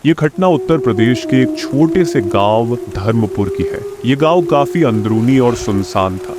ये घटना उत्तर प्रदेश के एक छोटे से गांव धर्मपुर की है। ये गांव काफी अंदरूनी और सुनसान था।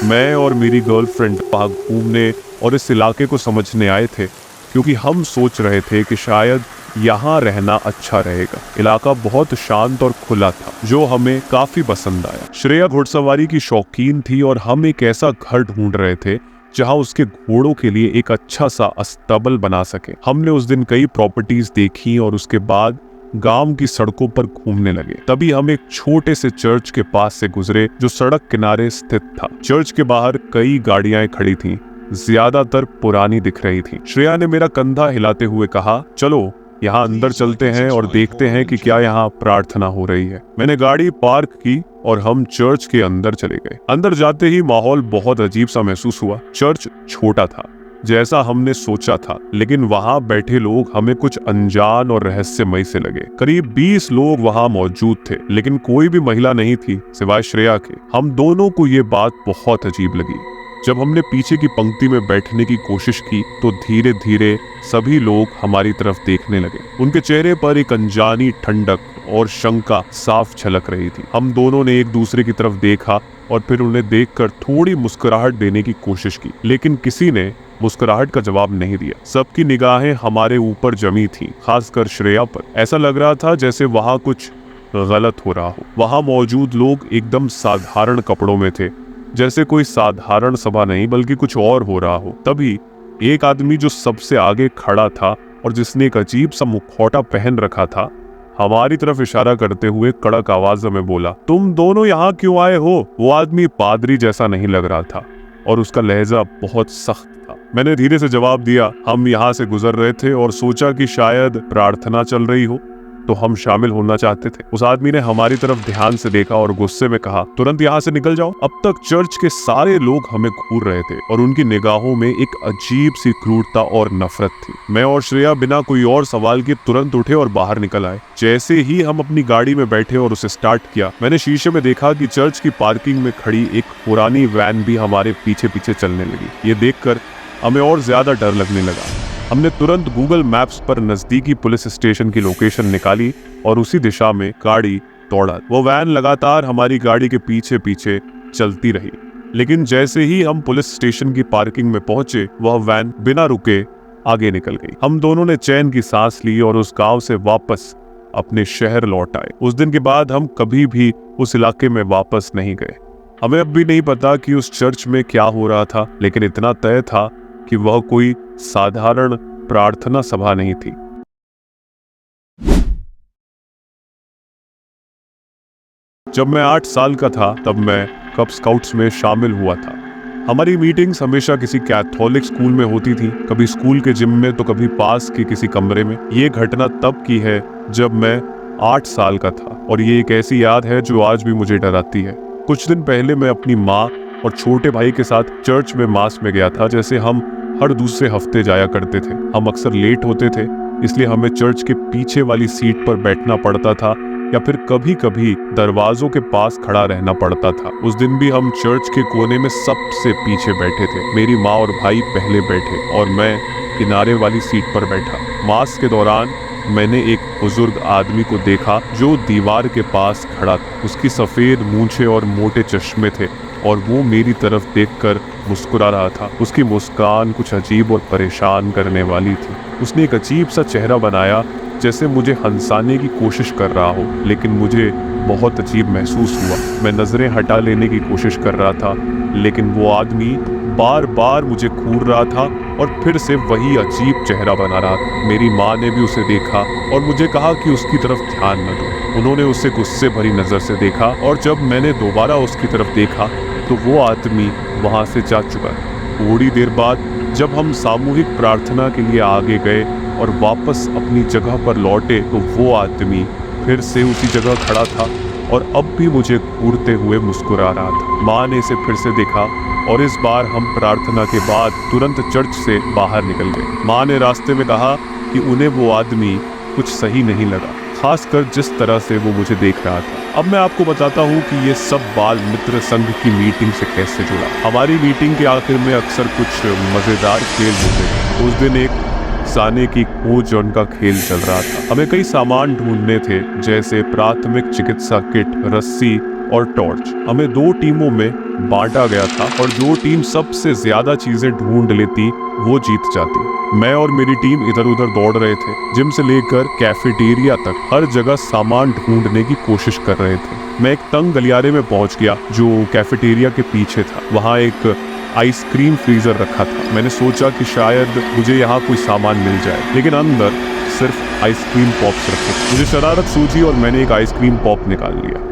मैं और मेरी गर्लफ्रेंड वहां घूमने और इस इलाके को समझने आए थे, क्योंकि हम सोच रहे थे कि शायद यहाँ रहना अच्छा रहेगा। इलाका बहुत शांत और खुला था, जो हमें काफी पसंद आया। श्रेया घुड़सवारी की शौकीन थी और हम एक ऐसा घर ढूंढ रहे थे जहां उसके घोड़ों के लिए एक अच्छा सा अस्तबल बना सके। हमने उस दिन कई प्रॉपर्टीज देखी और उसके बाद गांव की सड़कों पर घूमने लगे। तभी हम एक छोटे से चर्च के पास से गुजरे, जो सड़क किनारे स्थित था। चर्च के बाहर कई गाड़ियां खड़ी थीं, ज्यादातर पुरानी दिख रही थीं। श्रेया ने मेरा कंधा हिलाते हुए कहा, चलो यहाँ अंदर चलते हैं और देखते हैं कि क्या यहाँ प्रार्थना हो रही है। मैंने गाड़ी पार्क की और हम चर्च के अंदर चले गए। अंदर जाते ही माहौल बहुत अजीब सा महसूस हुआ। चर्च छोटा था, जैसा हमने सोचा था, लेकिन वहाँ बैठे लोग हमें कुछ अनजान और रहस्यमय से लगे। करीब 20 लोग वहाँ मौजूद थे, लेकिन कोई भी महिला नहीं थी सिवाय श्रेया के। हम दोनों को ये बात बहुत अजीब लगी। जब हमने पीछे की पंक्ति में बैठने की कोशिश की तो धीरे धीरे सभी लोग हमारी तरफ देखने लगे। उनके चेहरे पर एक अनजानी ठंडक और शंका साफ झलक रही थी। हम दोनों ने एक दूसरे की तरफ देखा और फिर उन्हें देखकर थोड़ी मुस्कुराहट देने की कोशिश की, लेकिन किसी ने मुस्कुराहट का जवाब नहीं दिया। सबकी निगाहें हमारे ऊपर जमी थीं, खासकर श्रेया पर। ऐसा लग रहा था जैसे वहां कुछ गलत हो रहा हो। वहां मौजूद लोग एकदम साधारण कपड़ों में थे, जैसे कोई साधारण सभा नहीं बल्कि कुछ और हो रहा हो। तभी एक आदमी जो सबसे आगे खड़ा था और जिसने एक अजीब सा मुखौटा पहन रखा था, हमारी तरफ इशारा करते हुए कड़क आवाज में बोला, तुम दोनों यहाँ क्यों आए हो? वो आदमी पादरी जैसा नहीं लग रहा था और उसका लहजा बहुत सख्त था। मैंने धीरे से जवाब दिया, हम यहाँ से गुजर रहे थे और सोचा कि शायद प्रार्थना चल रही हो तो हम शामिल होना चाहते थे। उस आदमी ने हमारी तरफ ध्यान से देखा और गुस्से में कहा, तुरंत यहाँ से निकल जाओ। अब तक चर्च के सारे लोग हमें घूर रहे थे और उनकी निगाहों में एक अजीब सी क्रूरता और नफरत थी। मैं और श्रेया बिना कोई और सवाल के तुरंत उठे और बाहर निकल आए। जैसे ही हम अपनी गाड़ी में बैठे और उसे स्टार्ट किया, मैंने शीशे में देखा कि चर्च की पार्किंग में खड़ी एक पुरानी वैन भी हमारे पीछे पीछे चलने लगी। ये देखकर हमें और ज्यादा डर लगने लगा। हमने तुरंत गूगल मैप्स पर नजदीकी पुलिस स्टेशन की लोकेशन निकाली और उसी दिशा में गाड़ी दौड़ा। वो वैन लगातार हमारी गाड़ी के पीछे पीछे चलती रही, लेकिन जैसे ही हम पुलिस स्टेशन की पार्किंग में पहुंचे, वह वैन बिना रुके आगे निकल गई। हम दोनों ने चैन की सांस ली और उस गांव से वापस अपने शहर लौट आए। उस दिन के बाद हम कभी भी उस इलाके में वापस नहीं गए। हमें अब भी नहीं पता कि उस चर्च में क्या हो रहा था, लेकिन इतना तय था कि वह कोई साधारण प्रार्थना सभा नहीं थी। जब मैं 8 साल का था, तब मैं कब स्काउट्स में शामिल हुआ था। हमारी मीटिंग्स हमेशा किसी कैथोलिक स्कूल में होती थी, कभी स्कूल के जिम में तो कभी पास के किसी कमरे में। ये घटना तब की है जब मैं 8 साल का था और ये एक ऐसी याद है जो आज भी मुझे डराती है। कुछ दिन पहले मैं अपनी माँ और छोटे भाई के साथ चर्च में मास में गया था। जैसे हम हर दूसरे हफ्ते जाया करते थे। हम अक्सर लेट होते थे, इसलिए हमें चर्च के पीछे वाली सीट पर बैठना पड़ता था या फिर कभी कभी दरवाजों के पास खड़ा रहना पड़ता था। उस दिन भी हम चर्च के कोने में सबसे पीछे बैठे थे। मेरी माँ और भाई पहले बैठे और मैं किनारे वाली सीट पर बैठा। मास के दौरान मैंने एक बुजुर्ग आदमी को देखा जो दीवार के पास खड़ा था। उसकी सफेद मूंछें और मोटे चश्मे थे और वो मेरी तरफ देखकर मुस्कुरा रहा था। उसकी मुस्कान कुछ अजीब और परेशान करने वाली थी। उसने एक अजीब सा चेहरा बनाया, जैसे मुझे हंसाने की कोशिश कर रहा हो, लेकिन मुझे बहुत अजीब महसूस हुआ। मैं नजरें हटा लेने की कोशिश कर रहा था, लेकिन वो आदमी बार बार मुझे घूर रहा था और फिर से वही अजीब चेहरा बना रहा था। मेरी माँ ने भी उसे देखा और मुझे कहा कि उसकी तरफ ध्यान न दो। उन्होंने उसे गुस्से भरी नजर से देखा और जब मैंने दोबारा उसकी तरफ देखा तो वो आदमी वहां से जा चुका था। थोड़ी देर बाद जब हम सामूहिक प्रार्थना के लिए आगे गए और वापस अपनी जगह पर लौटे तो वो आदमी फिर से उसी जगह खड़ा था और अब भी मुझे घूरते हुए मुस्कुरा रहा था। माँ ने इसे फिर से देखा और इस बार हम प्रार्थना के बाद तुरंत चर्च से बाहर निकल गए। माँ ने रास्ते में कहा कि उन्हें वो आदमी कुछ सही नहीं लगा, खासकर जिस तरह से वो मुझे देख रहा था। अब मैं आपको बताता हूँ कि ये सब बाल मित्र संघ की मीटिंग से कैसे जुड़ा। हमारी मीटिंग के आखिर में अक्सर कुछ मजेदार खेल होते थे। उस दिन एक अफसाने की खोज उनका खेल चल रहा था। हमें कई सामान ढूंढने थे, जैसे प्राथमिक चिकित्सा किट, रस्सी और टॉर्च। हमें 2 टीमों में बांटा गया था और जो टीम सबसे ज्यादा चीजें ढूंढ लेती वो जीत जाती। मैं और मेरी टीम इधर उधर दौड़ रहे थे, जिम से लेकर कैफेटेरिया तक हर जगह सामान ढूंढने की कोशिश कर रहे थे। मैं एक तंग गलियारे में पहुंच गया जो कैफेटेरिया के पीछे था। वहां एक आइसक्रीम फ्रीजर रखा था। मैंने सोचा कि शायद मुझे यहाँ कोई सामान मिल जाए, लेकिन अंदर सिर्फ आइसक्रीम पॉप्स रखे थे। मुझे शरारत सूझी और मैंने एक आइसक्रीम पॉप निकाल लिया।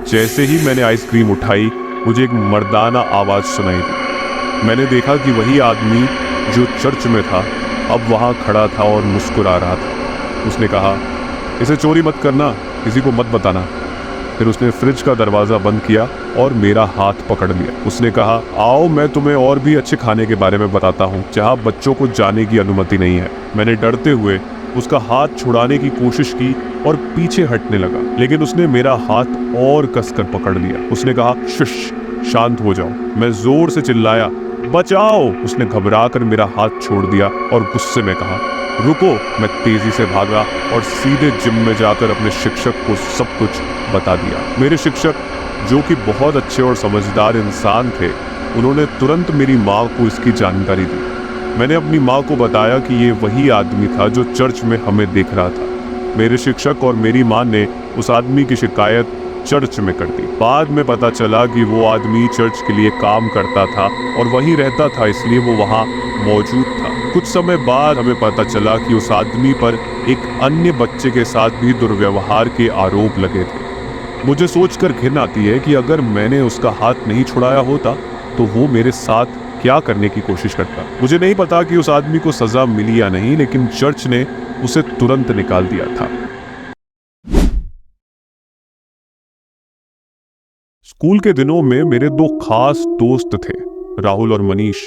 जैसे ही मैंने आइसक्रीम उठाई, मुझे एक मर्दाना आवाज सुनाई दी। मैंने देखा कि वही आदमी जो चर्च में था अब वहां खड़ा था और मुस्कुरा रहा था। उसने कहा, इसे चोरी मत करना, किसी को मत बताना। फिर उसने फ्रिज का दरवाजा बंद किया और मेरा हाथ पकड़ लिया। उसने कहा, आओ मैं तुम्हें और भी अच्छे खाने के बारे में बताता हूँ जहाँ बच्चों को जाने की अनुमति नहीं है। मैंने डरते हुए उसका हाथ छुड़ाने की कोशिश की और पीछे हटने लगा, लेकिन उसने मेरा हाथ और कसकर पकड़ लिया। उसने कहा, शुश, शांत हो जाओ। मैं जोर से चिल्लाया, बचाओ। उसने घबराकर मेरा हाथ छोड़ दिया और गुस्से में कहा, रुको। मैं तेजी से भागा और सीधे जिम में जाकर अपने शिक्षक को सब कुछ बता दिया। मेरे शिक्षक, जो कि बहुत अच्छे और समझदार इंसान थे, उन्होंने तुरंत मेरी माँ को इसकी जानकारी दी। मैंने अपनी माँ को बताया कि ये वही आदमी था जो चर्च में हमें देख रहा था। मेरे शिक्षक और मेरी माँ ने उस आदमी की शिकायत चर्च में कर दी। बाद में पता चला कि वो आदमी चर्च के लिए काम करता था और वहीं रहता था, इसलिए वो वहाँ मौजूद था। कुछ समय बाद हमें पता चला कि उस आदमी पर एक अन्य बच्चे के साथ भी दुर्व्यवहार के आरोप लगे थे। मुझे सोचकर घिन आती है कि अगर मैंने उसका हाथ नहीं छुड़ाया होता तो वो मेरे साथ क्या करने की कोशिश करता। मुझे नहीं पता कि उस आदमी को सजा मिली या नहीं, लेकिन चर्च ने उसे तुरंत निकाल दिया था। स्कूल के दिनों में मेरे 2 खास दोस्त थे, राहुल और मनीष।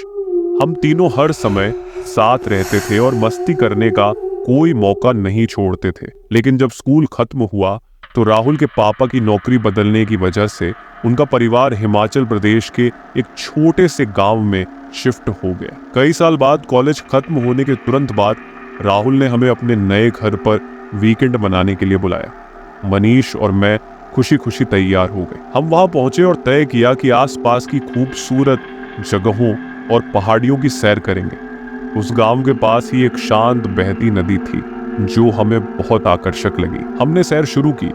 हम तीनों हर समय साथ रहते थे और मस्ती करने का कोई मौका नहीं छोड़ते थे। लेकिन जब स्कूल खत्म हुआ तो राहुल के पापा की नौकरी बदलने की वजह से उनका परिवार हिमाचल प्रदेश के एक छोटे से गांव में शिफ्ट हो गया। कई साल बाद, कॉलेज खत्म होने के तुरंत बाद, राहुल ने हमें अपने नए घर पर वीकेंड मनाने के लिए बुलाया। मनीष और मैं खुशी खुशी तैयार हो गए। हम वहां पहुंचे और तय किया कि आसपास की खूबसूरत जगहों और पहाड़ियों की सैर करेंगे। उस गांव के पास ही एक शांत बहती नदी थी जो हमें बहुत आकर्षक लगी। हमने सैर शुरू की,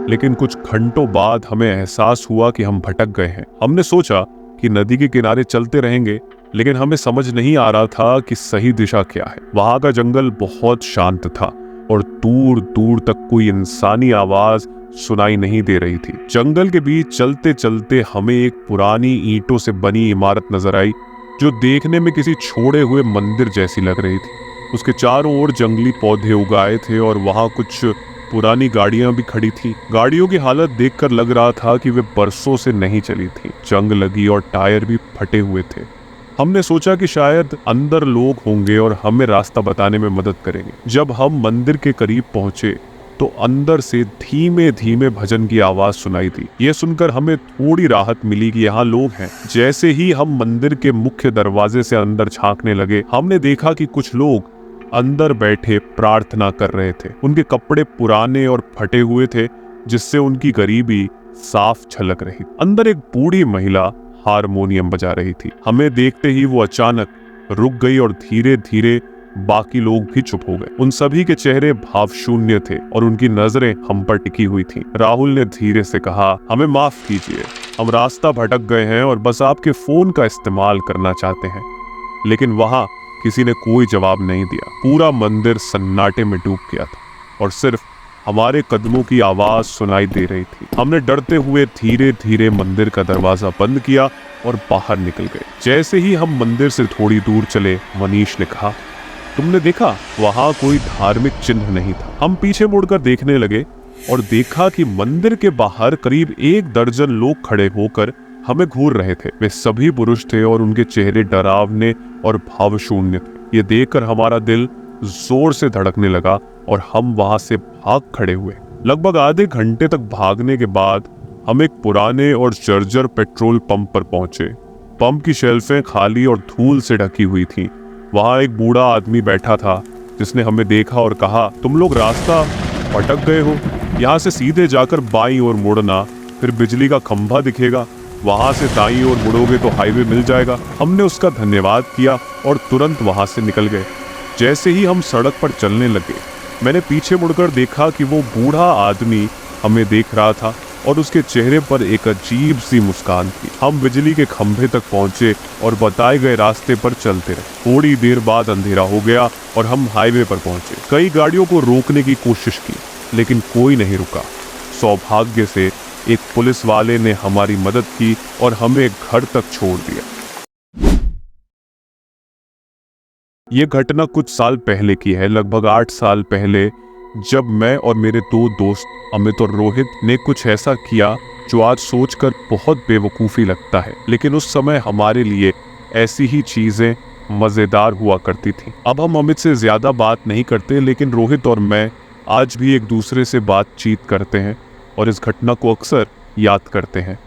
लेकिन कुछ घंटों बाद हमें एहसास हुआ कि हम भटक गए हैं। हमने सोचा कि नदी के किनारे चलते रहेंगे, लेकिन हमें समझ नहीं आ रहा था कि सही दिशा क्या है। वहां का जंगल बहुत शांत था और दूर दूर तक कोई इंसानी आवाज सुनाई नहीं दे रही थी। जंगल के बीच चलते चलते हमें एक पुरानी ईंटों से बनी इमारत नजर आई जो देखने में किसी छोड़े हुए मंदिर जैसी लग रही थी। उसके चारों ओर जंगली पौधे उगाए थे और वहां कुछ पुरानी गाड़ियां भी खड़ी थी। गाड़ियों की हालत देखकर लग रहा था कि वे बरसों से नहीं चली थी, जंग लगी और टायर भी फटे हुए थे। हमने सोचा कि शायद अंदर लोग होंगे और हमें रास्ता बताने में मदद करेंगे। जब हम मंदिर के करीब पहुंचे तो अंदर से धीमे धीमे भजन की आवाज सुनाई दी। ये सुनकर हमें थोड़ी राहत मिली कि यहाँ लोग हैं। जैसे ही हम मंदिर के मुख्य दरवाजे से अंदर झांकने लगे, हमने देखा कि कुछ लोग अंदर बैठे प्रार्थना कर रहे थे। उनके कपड़े पुराने और फटे हुए थे, जिससे उनकी गरीबी साफ झलक रही। अंदर एक बूढ़ी महिला हारमोनियम बजा रही थी। हमें देखते ही वो अचानक रुक गई और धीरे धीरे बाकी लोग भी चुप हो गए। उन सभी के चेहरे भावशून्य थे और उनकी नजरें हम पर टिकी हुई थीं। राहुल ने धीरे से कहा, हमें माफ कीजिए, हम रास्ता भटक गए हैं और बस आपके फोन का इस्तेमाल करना चाहते हैं। लेकिन वहां किसी ने कोई जवाब नहीं दिया। पूरा मंदिर सन्नाटे में डूब गया था और सिर्फ हमारे कदमों की आवाज सुनाई दे रही थी। हमने डरते हुए धीरे धीरे मंदिर का दरवाजा बंद किया और बाहर निकल गए। जैसे ही हम मंदिर से थोड़ी दूर चले, मनीष ने कहा, तुमने देखा, वहां कोई धार्मिक चिन्ह नहीं था। हम पीछे मुड़कर देखने लगे और देखा कि मंदिर के बाहर करीब 1 दर्जन लोग खड़े होकर हमें घूर रहे थे। वे सभी पुरुष थे और उनके चेहरे डरावने और भावशून्य थे। ये देखकर हमारा दिल जोर से धड़कने लगा और हम वहां से भाग खड़े हुए। लगभग आधे घंटे तक भागने के बाद हम एक पुराने और जर्जर पेट्रोल पंप पर पहुंचे। पंप की शेल्फें खाली और धूल से ढकी हुई थीं। वहां एक बूढ़ा आदमी बैठा था जिसने हमें देखा और कहा, तुम लोग रास्ता भटक गए हो, यहाँ से सीधे जाकर बाईं ओर मुड़ना, फिर बिजली का खंभा दिखेगा, वहां से दाईं ओर मुड़ोगे तो हाईवे मिल जाएगा। हमने उसका धन्यवाद किया और तुरंत वहां से निकल गए। जैसे ही हम सड़क पर चलने लगे, मैंने पीछे मुड़कर देखा कि वो बूढ़ा आदमी हमें देख रहा था और उसके चेहरे पर एक अजीब सी मुस्कान थी। हम बिजली के खंभे तक पहुंचे और बताए गए रास्ते पर चलते रहे। थोड़ी देर बाद अंधेरा हो गया और हम हाईवे पर पहुंचे। कई गाड़ियों को रोकने की कोशिश की, लेकिन कोई नहीं रुका। सौभाग्य से एक पुलिस वाले ने हमारी मदद की और हमें घर तक छोड़ दिया। ये घटना कुछ साल पहले की है, लगभग 8 साल पहले, जब मैं और मेरे 2 दोस्त अमित और रोहित ने कुछ ऐसा किया जो आज सोचकर बहुत बेवकूफ़ी लगता है, लेकिन उस समय हमारे लिए ऐसी ही चीज़ें मज़ेदार हुआ करती थी। अब हम अमित से ज़्यादा बात नहीं करते, लेकिन रोहित और मैं आज भी एक दूसरे से बातचीत करते हैं और इस घटना को अक्सर याद करते हैं।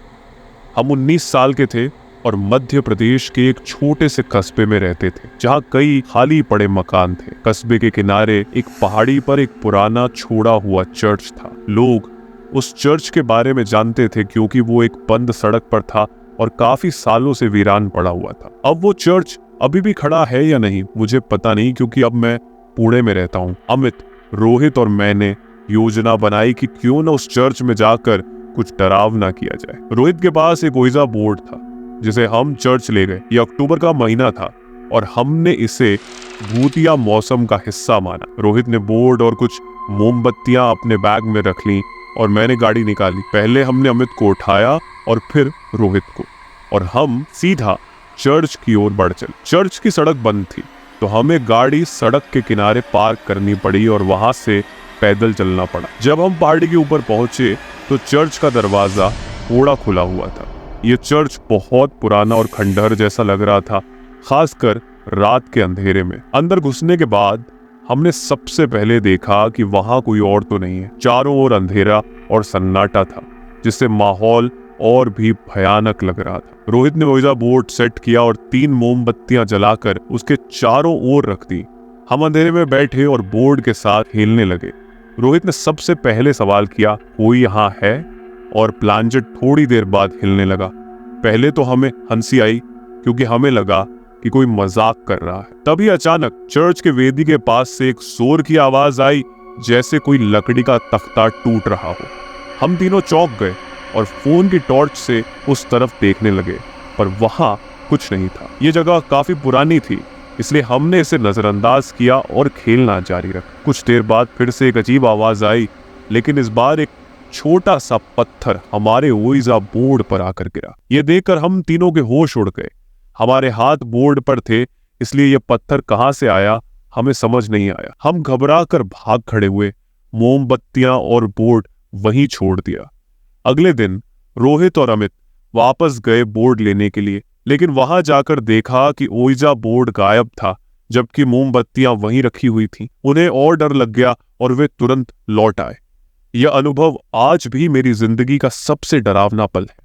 हम 19 साल के थे और मध्य प्रदेश के एक छोटे से कस्बे में रहते थे, जहाँ कई खाली पड़े मकान थे। कस्बे के किनारे एक पहाड़ी पर एक पुराना छोड़ा हुआ चर्च था। लोग उस चर्च के बारे में जानते थे क्योंकि वो एक बंद सड़क पर था और काफी सालों से वीरान पड़ा हुआ था। अब वो चर्च अभी भी खड़ा है या नहीं मुझे पता नहीं, क्योंकि अब मैं पुणे में रहता हूँ। अमित, रोहित और मैंने योजना बनाई कि क्यों न उस चर्च में जाकर कुछ डरावना किया जाए। रोहित के पास एक ओइजा बोर्ड था जिसे हम चर्च ले गए। ये अक्टूबर का महीना था और हमने इसे भूतिया मौसम का हिस्सा माना। रोहित ने बोर्ड और कुछ मोमबत्तियां अपने बैग में रख ली और मैंने गाड़ी निकाली। पहले हमने अमित को उठाया और फिर रोहित को, और हम सीधा चर्च की ओर बढ़ चले। चर्च की सड़क बंद थी तो हमें गाड़ी सड़क के किनारे पार्क करनी पड़ी और वहां से पैदल चलना पड़ा। जब हम पहाड़ी के ऊपर पहुंचे तो चर्च का दरवाजा थोड़ा खुला हुआ था। ये चर्च बहुत पुराना और खंडहर जैसा लग रहा था, खासकर रात के अंधेरे में। अंदर घुसने के बाद हमने सबसे पहले देखा कि वहां कोई और तो नहीं है। चारों ओर अंधेरा और सन्नाटा था, जिससे माहौल और भी भयानक लग रहा था। रोहित ने ओइजा बोर्ड सेट किया और 3 मोमबत्तियां जलाकर उसके चारों ओर रख दी। हम अंधेरे में बैठे और बोर्ड के साथ हिलने लगे। रोहित ने सबसे पहले सवाल किया, कोई यहाँ है? और प्लांजेट थोड़ी देर बाद हिलने लगा। पहले तो हमें हंसी आई क्योंकि हमें लगा कि कोई मजाक कर रहा है। तभी अचानक चर्च के वेदी के पास से एक जोर की आवाज आई, जैसे कोई लकड़ी का तख्ता टूट रहा हो। हम तीनों चौंक गए और फोन की टॉर्च से उस तरफ देखने लगे, पर वहां कुछ नहीं था। ये जगह काफी पुरानी थी, इसलिए हमने इसे नजरअंदाज किया और खेलना जारी रखा। कुछ देर बाद फिर से एक अजीब आवाज आई, लेकिन इस बार एक छोटा सा पत्थर हमारे ओइजा बोर्ड पर आकर गिरा। ये देखकर हम तीनों के होश उड़ गए। हमारे हाथ बोर्ड पर थे, इसलिए ये पत्थर कहां से आया हमें समझ नहीं आया। हम घबरा कर भाग खड़े हुए, मोमबत्तियां और बोर्ड वहीं छोड़ दिया। अगले दिन रोहित और अमित वापस गए बोर्ड लेने के लिए, लेकिन वहां जाकर देखा कि ओइजा बोर्ड गायब था, जबकि मोमबत्तियां वहीं रखी हुई थीं। उन्हें और डर लग गया और वे तुरंत लौट आए। यह अनुभव आज भी मेरी जिंदगी का सबसे डरावना पल है।